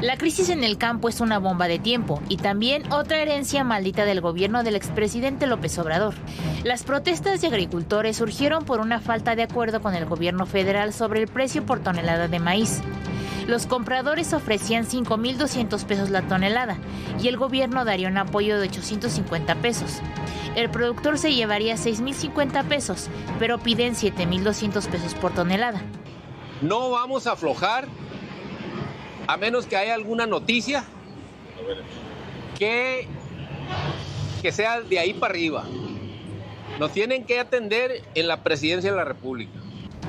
La crisis en el campo es una bomba de tiempo y también otra herencia maldita del gobierno del expresidente López Obrador. Las protestas de agricultores surgieron por una falta de acuerdo con el gobierno federal sobre el precio por tonelada de maíz. Los compradores ofrecían 5,200 pesos la tonelada y el gobierno daría un apoyo de 850 pesos. El productor se llevaría 6,050 pesos, pero piden 7,200 pesos por tonelada. No vamos a aflojar a menos que haya alguna noticia que sea de ahí para arriba. Nos tienen que atender en la Presidencia de la República.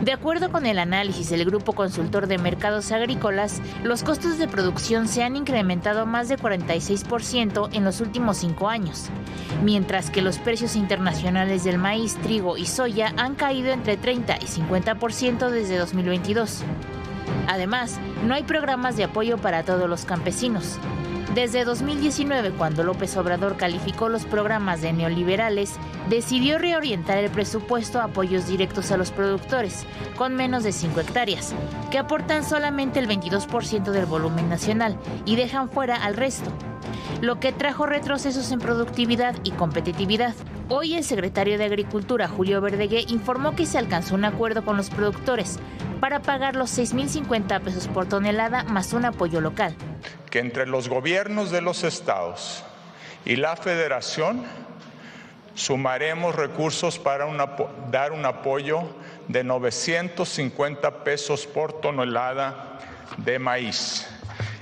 De acuerdo con el análisis del Grupo Consultor de Mercados Agrícolas, los costos de producción se han incrementado más de 46% en los últimos 5 años, mientras que los precios internacionales del maíz, trigo y soya han caído entre 30 y 50% desde 2022. Además, no hay programas de apoyo para todos los campesinos. Desde 2019, cuando López Obrador calificó los programas de neoliberales, decidió reorientar el presupuesto a apoyos directos a los productores, con menos de 5 hectáreas, que aportan solamente el 22% del volumen nacional y dejan fuera al resto, lo que trajo retrocesos en productividad y competitividad. Hoy el secretario de Agricultura, Julio Verdegué, informó que se alcanzó un acuerdo con los productores para pagar los 6,050 pesos por tonelada más un apoyo local. Que entre los gobiernos de los estados y la federación sumaremos recursos para dar un apoyo de 950 pesos por tonelada de maíz.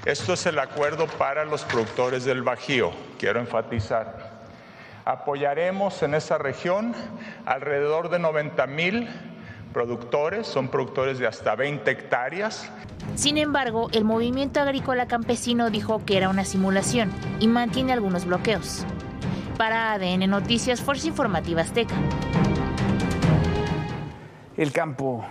Esto es el acuerdo para los productores del Bajío, quiero enfatizar. Apoyaremos en esa región alrededor de 90,000 productores, son productores de hasta 20 hectáreas. Sin embargo, el movimiento agrícola campesino dijo que era una simulación y mantiene algunos bloqueos. Para ADN Noticias, Fuerza Informativa Azteca. El campo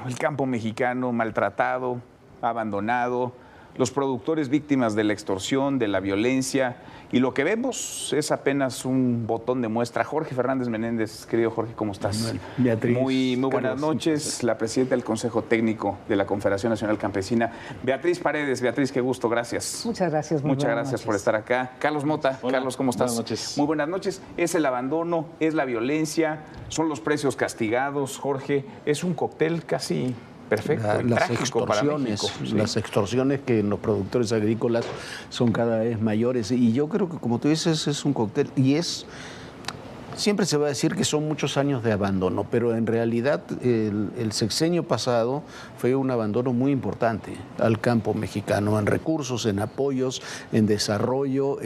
mexicano maltratado, abandonado, los productores víctimas de la extorsión, de la violencia, y lo que vemos es apenas un botón de muestra. Jorge Fernández Menéndez, querido Jorge, ¿cómo estás? Beatriz, muy Carlos, buenas noches, la presidenta del Consejo Técnico de la Confederación Nacional Campesina, Beatriz Paredes. Beatriz, qué gusto, gracias. Muchas gracias. Muchas gracias por estar acá. Carlos Mota, hola. Carlos, ¿cómo estás? Buenas noches. Muy buenas noches. Es el abandono, es la violencia, son los precios castigados, Jorge, es un cóctel casi perfecto, las extorsiones que en los productores agrícolas son cada vez mayores, y yo creo que, como tú dices, es un cóctel, y siempre se va a decir que son muchos años de abandono, pero en realidad el sexenio pasado fue un abandono muy importante al campo mexicano, en recursos, en apoyos, en desarrollo,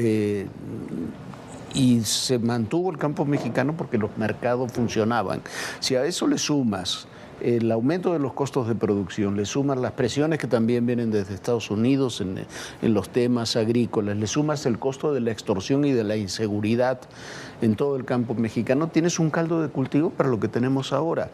y se mantuvo el campo mexicano porque los mercados funcionaban. Si a eso le sumas el aumento de los costos de producción, le sumas las presiones que también vienen desde Estados Unidos en los temas agrícolas, le sumas el costo de la extorsión y de la inseguridad en todo el campo mexicano, tienes un caldo de cultivo para lo que tenemos ahora.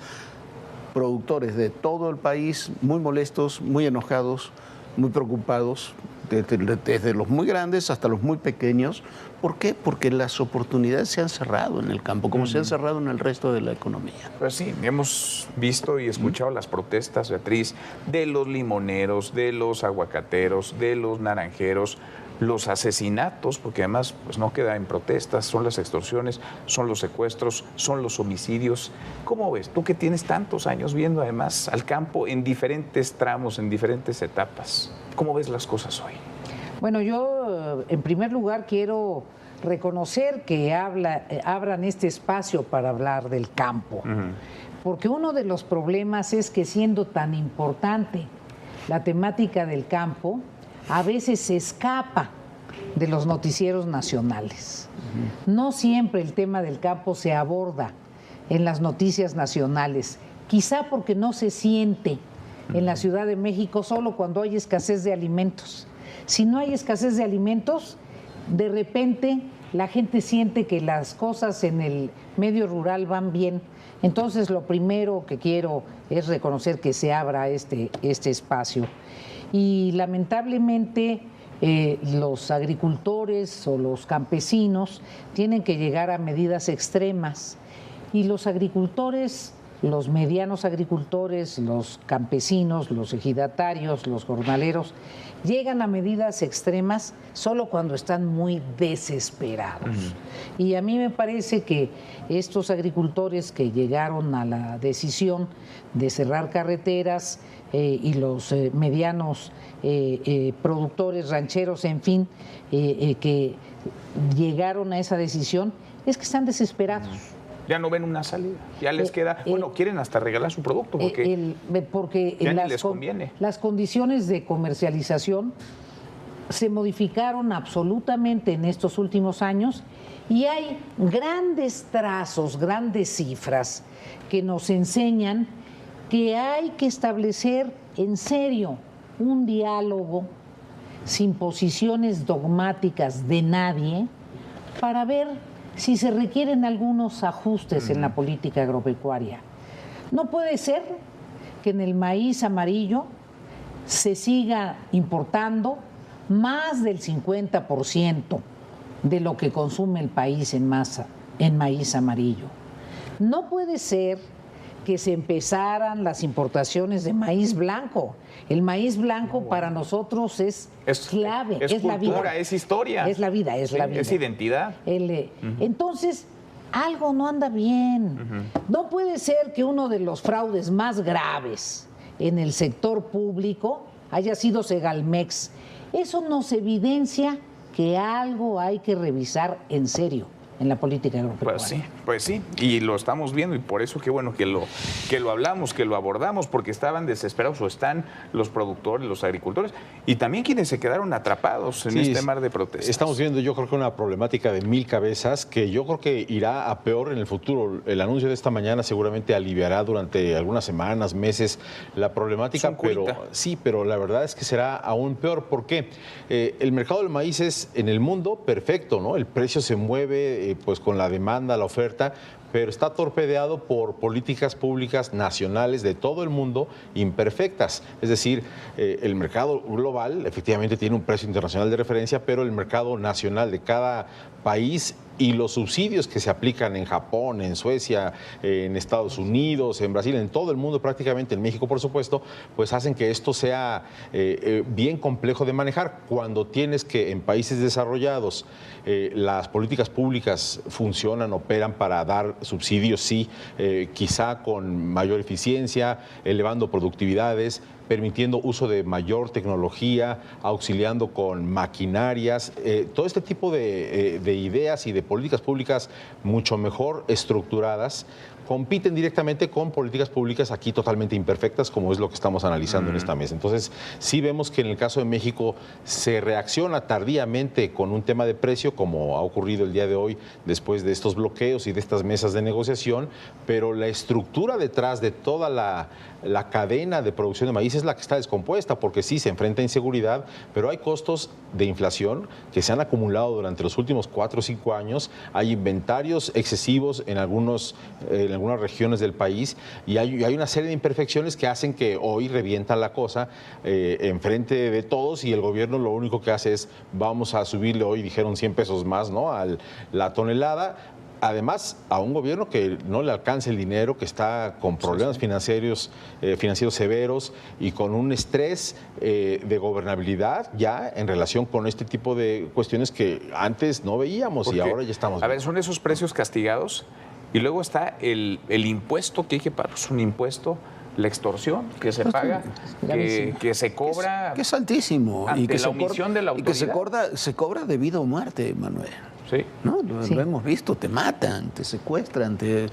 Productores de todo el país muy molestos, muy enojados, muy preocupados, desde los muy grandes hasta los muy pequeños. ¿Por qué? Porque las oportunidades se han cerrado en el campo, como se han cerrado en el resto de la economía. Pues sí, hemos visto y escuchado las protestas, Beatriz, de los limoneros, de los aguacateros, de los naranjeros, los asesinatos, porque además pues no queda en protestas, son las extorsiones, son los secuestros, son los homicidios. ¿Cómo ves? Tú que tienes tantos años viendo además al campo en diferentes tramos, en diferentes etapas, ¿cómo ves las cosas hoy? Bueno, yo en primer lugar quiero reconocer que abran este espacio para hablar del campo, porque uno de los problemas es que, siendo tan importante la temática del campo, a veces se escapa de los noticieros nacionales. No siempre el tema del campo se aborda en las noticias nacionales, quizá porque no se siente en la Ciudad de México solo cuando hay escasez de alimentos. Si no hay escasez de alimentos, de repente la gente siente que las cosas en el medio rural van bien. Entonces, lo primero que quiero es reconocer que se abra este espacio. Y lamentablemente los agricultores o los campesinos tienen que llegar a medidas extremas. Y los agricultores los medianos agricultores, los campesinos, los ejidatarios, los jornaleros, llegan a medidas extremas solo cuando están muy desesperados. Y a mí me parece que estos agricultores que llegaron a la decisión de cerrar carreteras y los medianos productores, rancheros, en fin, que llegaron a esa decisión, es que están desesperados. Ya no ven una salida, ya les queda, bueno, quieren hasta regalar su producto porque ya ni les conviene. Las condiciones de comercialización se modificaron absolutamente en estos últimos años y hay grandes trazos, grandes cifras que nos enseñan que hay que establecer en serio un diálogo sin posiciones dogmáticas de nadie para ver si se requieren algunos ajustes en la política agropecuaria. No puede ser que en el maíz amarillo se siga importando más del 50% de lo que consume el país en masa en maíz amarillo. No puede ser que se empezaran las importaciones de maíz blanco. El maíz blanco para nosotros es clave, es cultura, la vida. Es historia. Es la vida, es la vida. Es identidad. Entonces, algo no anda bien. No puede ser que uno de los fraudes más graves en el sector público haya sido Segalmex. Eso nos evidencia que algo hay que revisar en serio en la política agropecuaria. Pues sí, y lo estamos viendo y por eso qué bueno que lo hablamos, que lo abordamos, porque estaban desesperados o están los productores, los agricultores y también quienes se quedaron atrapados en este mar de protestas. Estamos viendo, yo creo que una problemática de 1000 cabezas que yo creo que irá a peor en el futuro. El anuncio de esta mañana seguramente aliviará durante algunas semanas, meses la problemática, pero la verdad es que será aún peor. ¿Por qué? El mercado del maíz es en el mundo perfecto, ¿no? El precio se mueve pues con la demanda, la oferta, pero está torpedeado por políticas públicas nacionales de todo el mundo imperfectas. Es decir, el mercado global efectivamente tiene un precio internacional de referencia, pero el mercado nacional de cada país y los subsidios que se aplican en Japón, en Suecia, en Estados Unidos, en Brasil, en todo el mundo prácticamente, en México por supuesto, pues hacen que esto sea bien complejo de manejar. Cuando tienes que en países desarrollados las políticas públicas funcionan, operan para dar subsidios, sí, quizá con mayor eficiencia, elevando productividades, permitiendo uso de mayor tecnología, auxiliando con maquinarias, todo este tipo de ideas y de políticas públicas mucho mejor estructuradas, compiten directamente con políticas públicas aquí totalmente imperfectas, como es lo que estamos analizando en esta mesa. Entonces, sí vemos que en el caso de México se reacciona tardíamente con un tema de precio, como ha ocurrido el día de hoy después de estos bloqueos y de estas mesas de negociación, pero la estructura detrás de toda la cadena de producción de maíz es la que está descompuesta, porque sí se enfrenta a inseguridad, pero hay costos de inflación que se han acumulado durante los últimos 4 o 5 años, hay inventarios excesivos en algunas regiones del país y hay una serie de imperfecciones que hacen que hoy revienta la cosa enfrente de todos y el gobierno lo único que hace es vamos a subirle hoy, dijeron 100 pesos más, ¿no?, a la tonelada. Además, a un gobierno que no le alcanza el dinero, que está con problemas financieros severos y con un estrés de gobernabilidad ya en relación con este tipo de cuestiones que antes no veíamos. Porque, y ahora ya estamos. A ver, son esos precios castigados y luego está el impuesto que hay que pagar. Es un impuesto, la extorsión que se paga, que se cobra. Que es altísimo. Ante y que la omisión de la autoridad. Y que se cobra de vida o muerte, Manuel. Sí. ¿No? Lo hemos visto, te matan, te secuestran, te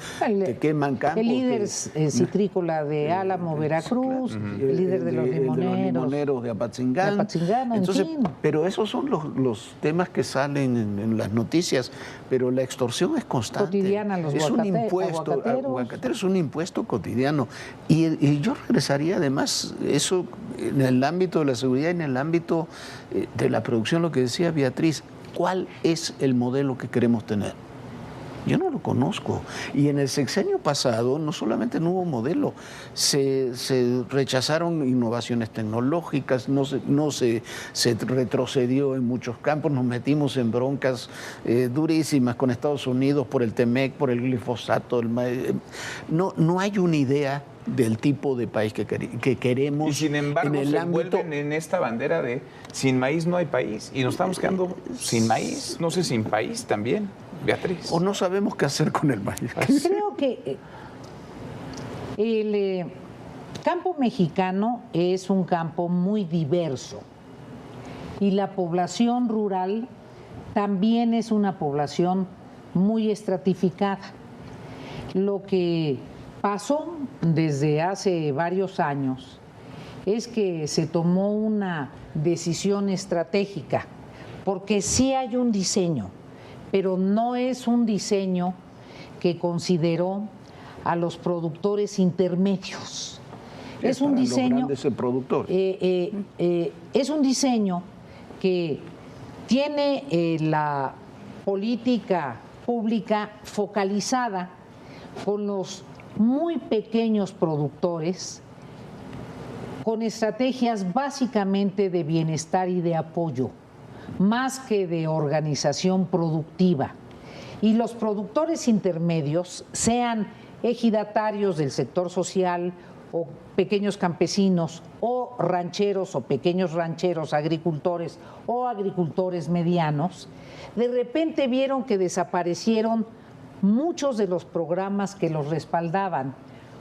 queman campos. El líder citrícola de Álamo, Veracruz, el líder de los limoneros de Apatzingán. Entonces, pero esos son los temas que salen en las noticias, pero la extorsión es constante. Cotidiana, los es un impuesto, aguacatero es un impuesto cotidiano. Y yo regresaría además, eso en el ámbito de la seguridad, en el ámbito de la producción, lo que decía Beatriz. ¿Cuál es el modelo que queremos tener? Yo no lo conozco. Y en el sexenio pasado no solamente no hubo modelo, se rechazaron innovaciones tecnológicas, no se retrocedió en muchos campos, nos metimos en broncas durísimas con Estados Unidos por el TEMEC, por el glifosato. No hay una idea del tipo de país que queremos. Y sin embargo en el se ámbito... envuelven en esta bandera de sin maíz no hay país y nos estamos quedando sin maíz, no sé, sin país también, Beatriz. O no sabemos qué hacer con el maíz. Creo que el campo mexicano es un campo muy diverso y la población rural también es una población muy estratificada. Lo que pasó desde hace varios años es que se tomó una decisión estratégica, porque sí hay un diseño, pero no es un diseño que consideró a los productores intermedios. Es un diseño, es un diseño que tiene la política pública focalizada con los muy pequeños productores, con estrategias básicamente de bienestar y de apoyo, más que de organización productiva. Y los productores intermedios, sean ejidatarios del sector social o pequeños campesinos o rancheros o pequeños rancheros, agricultores o agricultores medianos, de repente vieron que desaparecieron muchos de los programas que los respaldaban,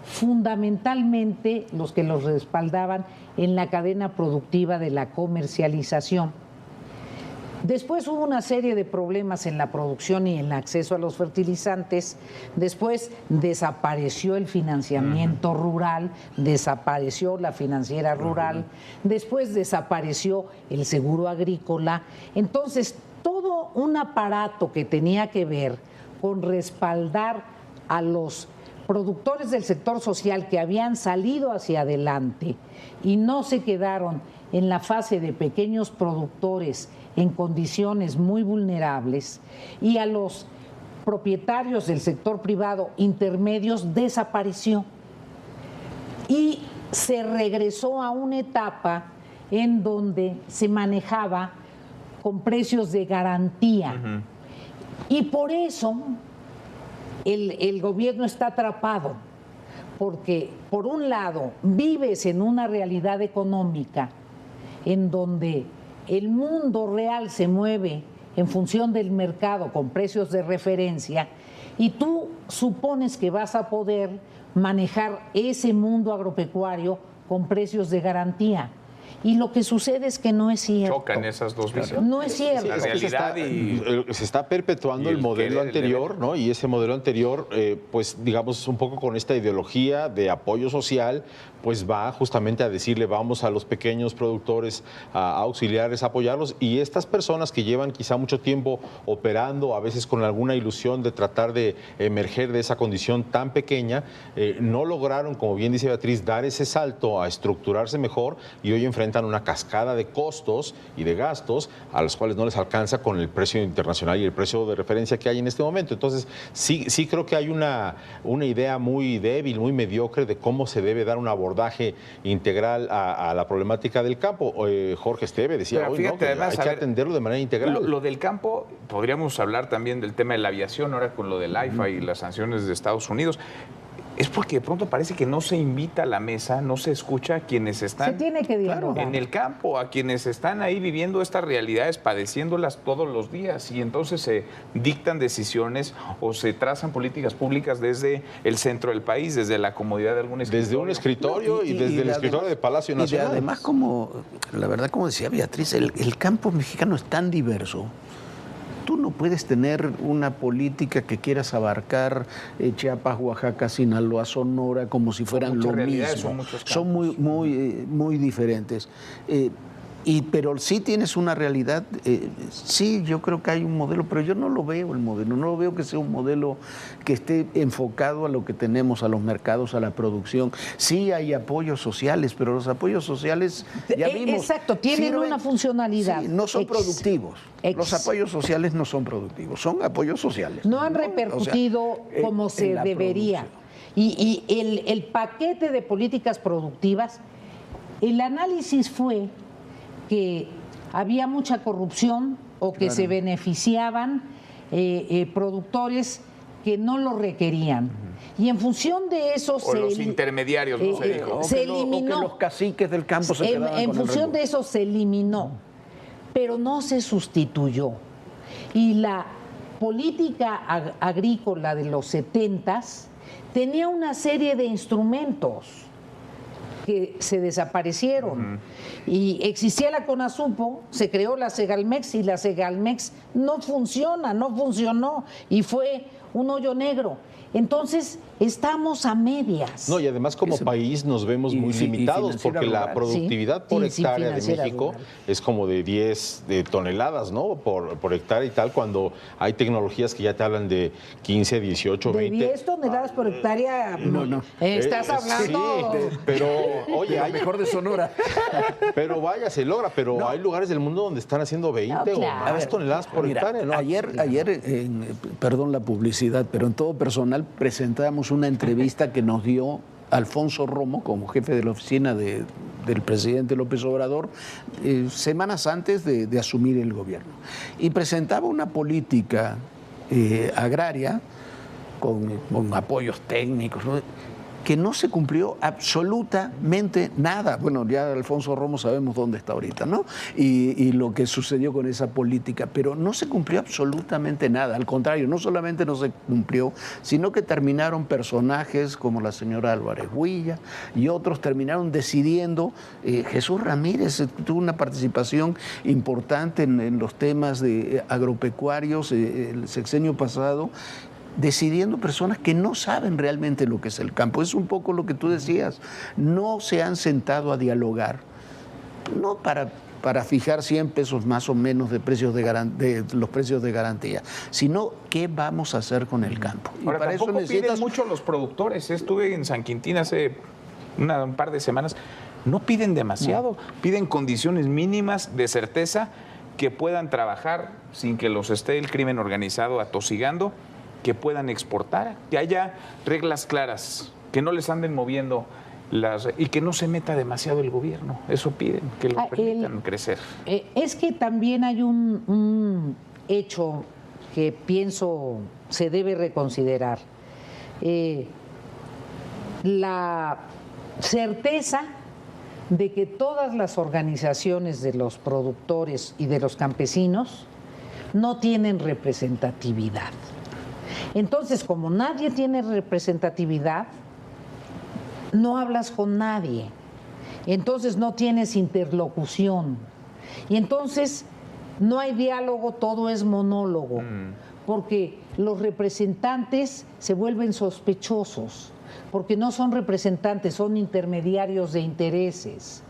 fundamentalmente los que los respaldaban en la cadena productiva de la comercialización. Después hubo una serie de problemas en la producción y en el acceso a los fertilizantes. Después desapareció el financiamiento rural, desapareció la financiera rural, después desapareció el seguro agrícola. Entonces, todo un aparato que tenía que ver con respaldar a los productores del sector social que habían salido hacia adelante y no se quedaron en la fase de pequeños productores en condiciones muy vulnerables, y a los propietarios del sector privado intermedios, desapareció. Y se regresó a una etapa en donde se manejaba con precios de garantía. Y por eso el gobierno está atrapado, porque por un lado vives en una realidad económica en donde el mundo real se mueve en función del mercado con precios de referencia, y tú supones que vas a poder manejar ese mundo agropecuario con precios de garantía. Y lo que sucede es que no es cierto. Chocan esas dos visiones. No es cierto. La realidad se está perpetuando el modelo anterior, ¿no? Y ese modelo anterior, pues digamos un poco con esta ideología de apoyo social, pues va justamente a decirle vamos a los pequeños productores a auxiliarles, a apoyarlos, y estas personas que llevan quizá mucho tiempo operando, a veces con alguna ilusión de tratar de emerger de esa condición tan pequeña, no lograron, como bien dice Beatriz, dar ese salto a estructurarse mejor, y hoy enfrentan una cascada de costos y de gastos a los cuales no les alcanza con el precio internacional y el precio de referencia que hay en este momento. Entonces, sí creo que hay una idea muy débil, muy mediocre de cómo se debe dar un abordaje integral a la problemática del campo. Jorge Esteve decía pero hoy, fíjate, ¿no? que además, hay que atenderlo de manera integral. Lo del campo, podríamos hablar también del tema de la aviación, ahora con lo del AIFA y las sanciones de Estados Unidos. Es porque de pronto parece que no se invita a la mesa, no se escucha a quienes están se tiene que dialogar en el campo, a quienes están ahí viviendo estas realidades, padeciéndolas todos los días, y entonces se dictan decisiones o se trazan políticas públicas desde el centro del país, desde la comodidad de algún escritorio. Desde un escritorio y desde el escritorio de Palacio Nacional. Y además, la verdad, como decía Beatriz, el campo mexicano es tan diverso. Tú no puedes tener una política que quieras abarcar Chiapas, Oaxaca, Sinaloa, Sonora, como si fueran lo mismo. Son muy diferentes. Pero sí tienes una realidad, sí, yo creo que hay un modelo, pero yo no lo veo el modelo, no lo veo que sea un modelo que esté enfocado a lo que tenemos, a los mercados, a la producción. Sí hay apoyos sociales, pero los apoyos sociales, ya vimos... Exacto, tienen una funcionalidad. Sí, no son productivos. Los apoyos sociales no son productivos, son apoyos sociales. No han repercutido como se debería. Y el paquete de políticas productivas, el análisis fue que había mucha corrupción o que se beneficiaban productores que no lo requerían. Y en función de eso los intermediarios, ¿no? Se dijo. Se eliminó. O que los caciques del campo se quedaban en con función de eso se eliminó, pero no se sustituyó. Y la política agrícola de los 70s tenía una serie de instrumentos que se desaparecieron. Y existía la CONASUPO, se creó la Segalmex y la Segalmex no funcionó y fue un hoyo negro. Entonces, estamos a medias. No, y además como país nos vemos muy limitados porque la productividad por hectárea de México es como de 10 toneladas, ¿no? Por hectárea y tal, cuando hay tecnologías que ya te hablan de 15, 18, 20. De 10 toneladas por hectárea, no. Estás hablando... Sí, pero, oye, hay mejor de Sonora. Pero vaya, se logra, pero hay lugares del mundo donde están haciendo 20 o más toneladas por hectárea, ¿no? Ayer perdón la publicidad, pero en todo personal presentamos una entrevista que nos dio Alfonso Romo como jefe de la oficina del presidente López Obrador semanas antes de asumir el gobierno. Y presentaba una política agraria con apoyos técnicos, ¿no?, que no se cumplió absolutamente nada. Bueno, ya Alfonso Romo sabemos dónde está ahorita, ¿no? Y lo que sucedió con esa política, pero no se cumplió absolutamente nada. Al contrario, no solamente no se cumplió, sino que terminaron personajes como la señora Álvarez Huilla y otros terminaron decidiendo. Jesús Ramírez tuvo una participación importante en los temas de agropecuarios el sexenio pasado, decidiendo personas que no saben realmente lo que es el campo. Es un poco lo que tú decías. No se han sentado a dialogar, no para fijar 100 pesos más o menos de los precios de garantía, sino qué vamos a hacer con el campo. Ahora, y para eso piden mucho los productores. Estuve en San Quintín hace un par de semanas. No piden demasiado, piden condiciones mínimas de certeza, que puedan trabajar sin que los esté el crimen organizado atosigando, que puedan exportar, que haya reglas claras, que no les anden moviendo y que no se meta demasiado el gobierno. Eso piden, que lo permitan crecer. Es que también hay un hecho que pienso se debe reconsiderar. La certeza de que todas las organizaciones de los productores y de los campesinos no tienen representatividad. Entonces, como nadie tiene representatividad, no hablas con nadie. Entonces no tienes interlocución. Y entonces no hay diálogo, todo es monólogo. Porque los representantes se vuelven sospechosos, porque no son representantes, son intermediarios de intereses.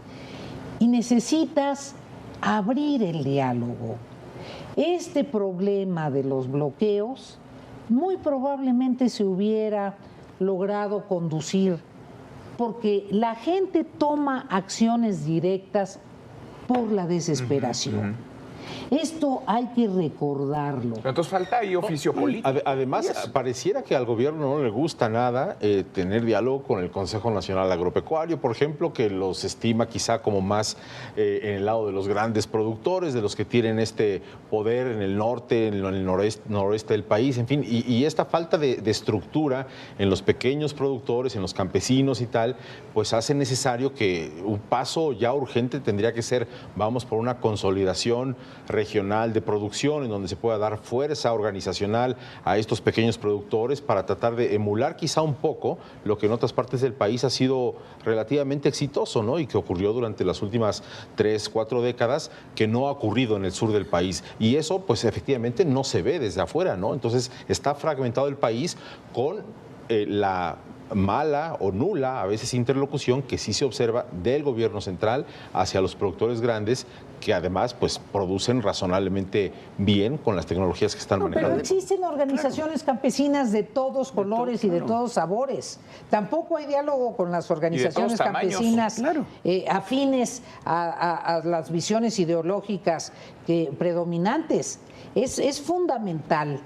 Y necesitas abrir el diálogo. Este problema de los bloqueos muy probablemente se hubiera logrado conducir porque la gente toma acciones directas por la desesperación. Esto hay que recordarlo. Pero entonces falta ahí oficio político. Además, pareciera que al gobierno no le gusta nada tener diálogo con el Consejo Nacional Agropecuario, por ejemplo, que los estima quizá como más en el lado de los grandes productores, de los que tienen este poder en el norte, en el noroeste del país, en fin, y esta falta de estructura en los pequeños productores, en los campesinos y tal, pues hace necesario que un paso ya urgente tendría que ser, vamos por una consolidación regional de producción en donde se pueda dar fuerza organizacional a estos pequeños productores para tratar de emular quizá un poco lo que en otras partes del país ha sido relativamente exitoso, ¿no? Y que ocurrió durante las últimas 3, 4 décadas, que no ha ocurrido en el sur del país. Y eso, pues efectivamente no se ve desde afuera, ¿no? Entonces está fragmentado el país con la mala o nula, a veces interlocución, que sí se observa del gobierno central hacia los productores grandes, que además pues producen razonablemente bien con las tecnologías que están manejando. Pero existen organizaciones campesinas de todos colores y de todos sabores. Tampoco hay diálogo con las organizaciones campesinas afines a las visiones ideológicas predominantes. Es fundamental.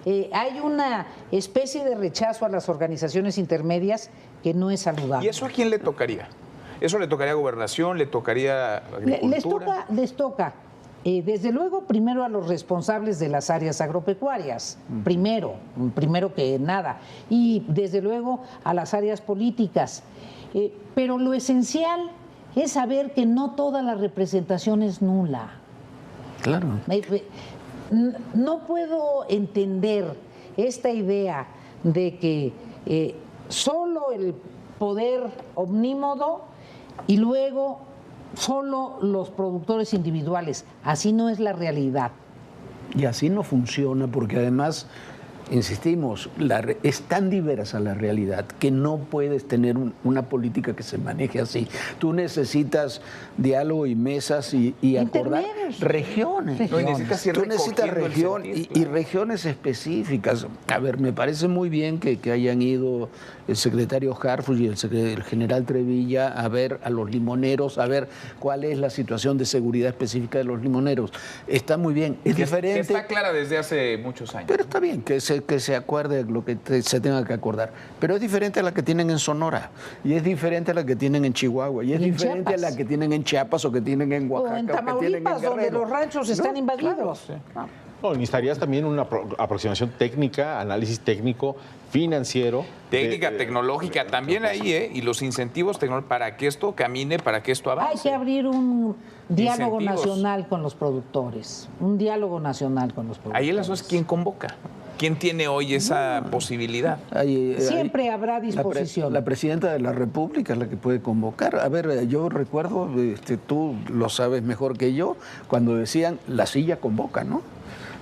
Hay una especie de rechazo a las organizaciones intermedias que no es saludable. ¿Y eso a quién le tocaría? ¿Eso le tocaría a Gobernación? ¿Le tocaría a Agricultura? Les toca, desde luego, primero a los responsables de las áreas agropecuarias, primero que nada, y desde luego a las áreas políticas. Pero lo esencial es saber que no toda la representación es nula. Claro. No puedo entender esta idea de que solo el poder omnímodo y luego solo los productores individuales. Así no es la realidad. Y así no funciona, porque además, insistimos, es tan diversa la realidad que no puedes tener una política que se maneje así. Tú necesitas diálogo y mesas y acordar regiones. No, Tú necesitas región y regiones específicas. A ver, me parece muy bien que hayan ido el secretario Harfuch y el general Trevilla a ver a los limoneros, a ver cuál es la situación de seguridad específica de los limoneros. Está muy bien, es diferente. Que está clara desde hace muchos años. Pero está bien que se acuerde lo que se tenga que acordar. Pero es diferente a la que tienen en Sonora, y es diferente a la que tienen en Chihuahua, y es diferente a la que tienen en Chiapas o que tienen en Oaxaca. O en Tamaulipas, donde los ranchos están invadidos. Claro, sí. No, necesitarías también una aproximación técnica, análisis técnico, financiero. Técnica, tecnológica, también ahí, y los incentivos tecnológicos para que esto camine, para que esto avance. Hay que abrir un diálogo Incentivos. nacional con los productores, un diálogo nacional con los productores. Ahí el asunto es quién convoca. ¿Quién tiene hoy esa posibilidad? Siempre habrá disposición. La presidenta de la República es la que puede convocar. A ver, yo recuerdo, tú lo sabes mejor que yo, cuando decían la silla convoca, ¿no?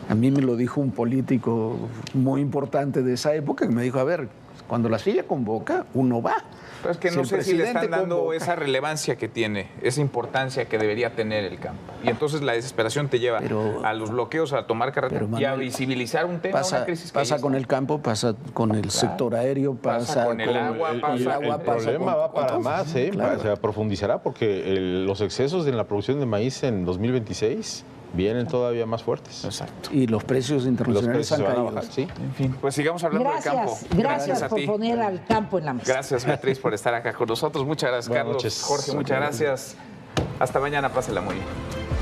A mí me lo dijo un político muy importante de esa época, que me dijo, a ver, cuando la silla convoca, uno va. Pero es que no sé si le están dando esa relevancia que tiene, esa importancia que debería tener el campo. Y entonces la desesperación te lleva a los bloqueos, a tomar carretera y a visibilizar un tema, una crisis. Pasa con el campo, pasa con el sector aéreo, pasa con el agua. El problema va para más, Claro. se profundizará porque los excesos en la producción de maíz en 2026 vienen todavía más fuertes. Exacto. Y los precios internacionales han caído. Bajar, ¿sí? En fin, pues sigamos hablando del campo. Gracias a por ti. poner al campo en la mesa. Gracias, Beatriz, por estar acá con nosotros. Muchas gracias, Buenas Carlos. noches. Jorge, muchas gracias. Hasta mañana, pásela muy bien.